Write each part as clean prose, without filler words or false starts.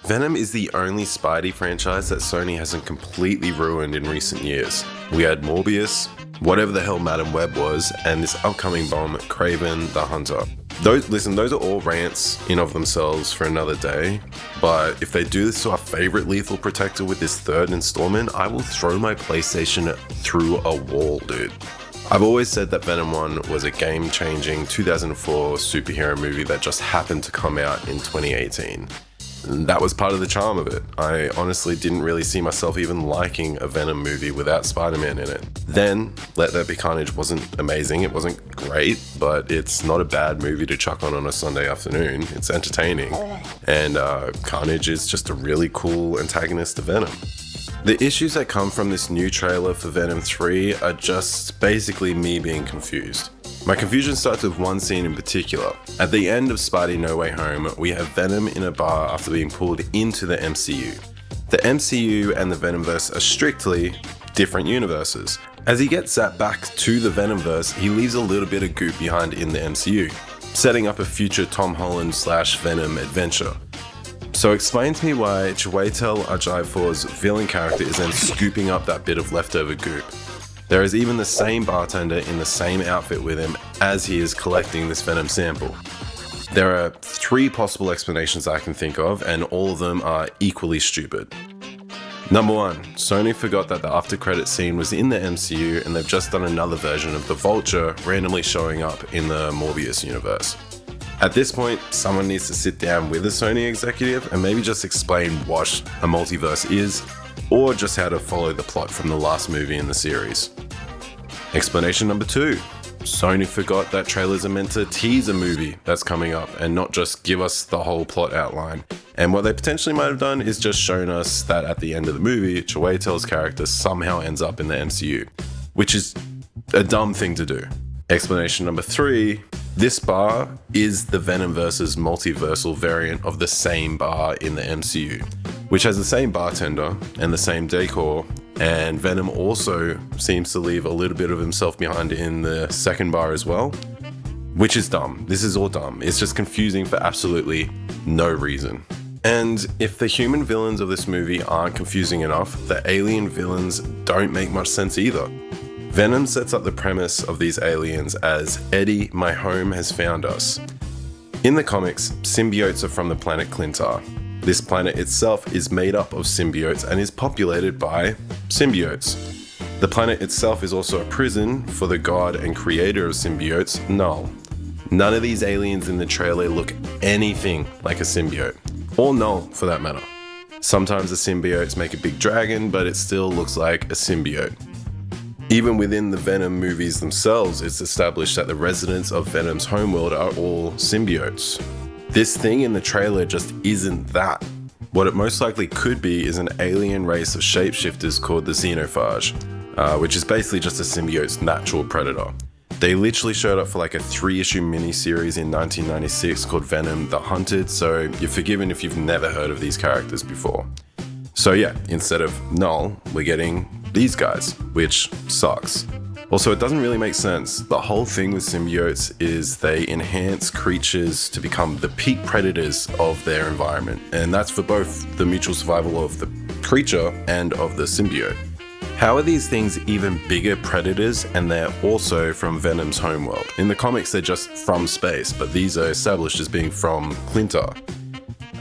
Venom is the only Spidey franchise that Sony hasn't completely ruined in recent years. We had Morbius, whatever the hell Madam Web was, and this upcoming bomb, Kraven the Hunter. Those are all rants in of themselves for another day, but if they do this to our favorite Lethal Protector with this third installment, I will throw my PlayStation through a wall, dude. I've always said that Venom 1 was a game-changing 2004 superhero movie that just happened to come out in 2018. That was part of the charm of it. I honestly didn't really see myself even liking a Venom movie without Spider-Man in it. Then, Let There Be Carnage wasn't amazing, it wasn't great, but it's not a bad movie to chuck on a Sunday afternoon. It's entertaining. And Carnage is just a really cool antagonist to Venom. The issues that come from this new trailer for Venom 3 are just basically me being confused. My confusion starts with one scene in particular. At the end of Spidey No Way Home, we have Venom in a bar after being pulled into the MCU. The MCU and the Venomverse are strictly different universes. As he gets zapped back to the Venomverse, he leaves a little bit of goop behind in the MCU, setting up a future Tom Holland / Venom adventure. So explain to me why Chiwetel Ejiofor's villain character is then scooping up that bit of leftover goop. There is even the same bartender in the same outfit with him as he is collecting this Venom sample. There are 3 possible explanations I can think of, and all of them are equally stupid. Number 1, Sony forgot that the after credit scene was in the MCU and they've just done another version of the Vulture randomly showing up in the Morbius universe. At this point, someone needs to sit down with a Sony executive and maybe just explain what a multiverse is, or just how to follow the plot from the last movie in the series. Explanation number 2. Sony forgot that trailers are meant to tease a movie that's coming up and not just give us the whole plot outline. And what they potentially might have done is just shown us that at the end of the movie, Chiwetel's character somehow ends up in the MCU, which is a dumb thing to do. Explanation number 3. This bar is the Venomverse's multiversal variant of the same bar in the MCU, which has the same bartender and the same decor, and Venom also seems to leave a little bit of himself behind in the second bar as well, which is dumb. This is all dumb. It's just confusing for absolutely no reason. And if the human villains of this movie aren't confusing enough, the alien villains don't make much sense either. Venom sets up the premise of these aliens as Eddie, my home has found us. In the comics, symbiotes are from the planet Clintar. This planet itself is made up of symbiotes and is populated by symbiotes. The planet itself is also a prison for the god and creator of symbiotes, Null. None of these aliens in the trailer look anything like a symbiote, or Null for that matter. Sometimes the symbiotes make a big dragon, but it still looks like a symbiote. Even within the Venom movies themselves, it's established that the residents of Venom's homeworld are all symbiotes. This thing in the trailer just isn't that. What it most likely could be is an alien race of shapeshifters called the Xenophage, which is basically just a symbiote's natural predator. They literally showed up for like a 3-issue miniseries in 1996 called Venom The Hunted, so you're forgiven if you've never heard of these characters before. So yeah, instead of Null, we're getting these guys, which sucks. Also, it doesn't really make sense. The whole thing with symbiotes is they enhance creatures to become the peak predators of their environment, and that's for both the mutual survival of the creature and of the symbiote. How are these things even bigger predators and they're also from Venom's homeworld? In the comics, they're just from space, but these are established as being from Clintar.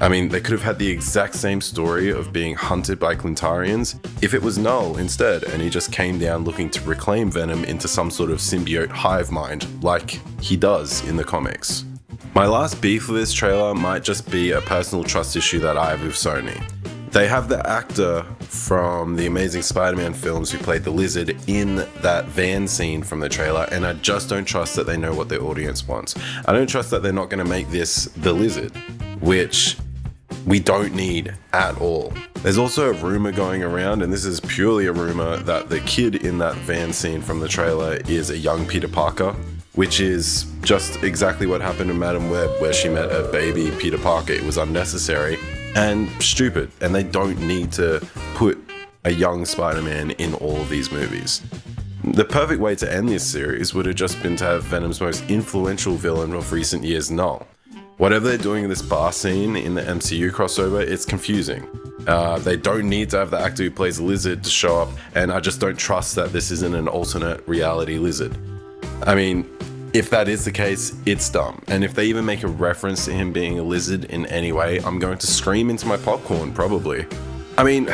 I mean, they could have had the exact same story of being hunted by Clintarians if it was Null instead, and he just came down looking to reclaim Venom into some sort of symbiote hive mind, like he does in the comics. My last beef with this trailer might just be a personal trust issue that I have with Sony. They have the actor from the Amazing Spider-Man films who played the Lizard in that van scene from the trailer, and I just don't trust that they know what their audience wants. I don't trust that they're not going to make this the Lizard, which we don't need at all. There's also a rumor going around, and this is purely a rumor, that the kid in that van scene from the trailer is a young Peter Parker, which is just exactly what happened in Madam Web, where she met a baby Peter Parker. It was unnecessary and stupid, and they don't need to put a young Spider-Man in all of these movies. The perfect way to end this series would have just been to have Venom's most influential villain of recent years, Null. Whatever they're doing in this bar scene in the MCU crossover, it's confusing. They don't need to have the actor who plays the Lizard to show up, and I just don't trust that this isn't an alternate reality Lizard. I mean, if that is the case, it's dumb. And if they even make a reference to him being a lizard in any way, I'm going to scream into my popcorn, probably. I mean,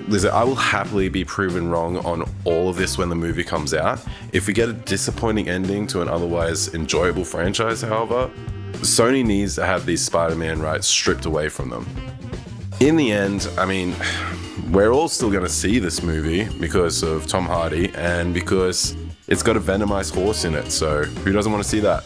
listen, I will happily be proven wrong on all of this when the movie comes out. If we get a disappointing ending to an otherwise enjoyable franchise, however, Sony needs to have these Spider-Man rights stripped away from them. In the end, I mean, we're all still going to see this movie because of Tom Hardy and because it's got a Venomized horse in it, so who doesn't want to see that?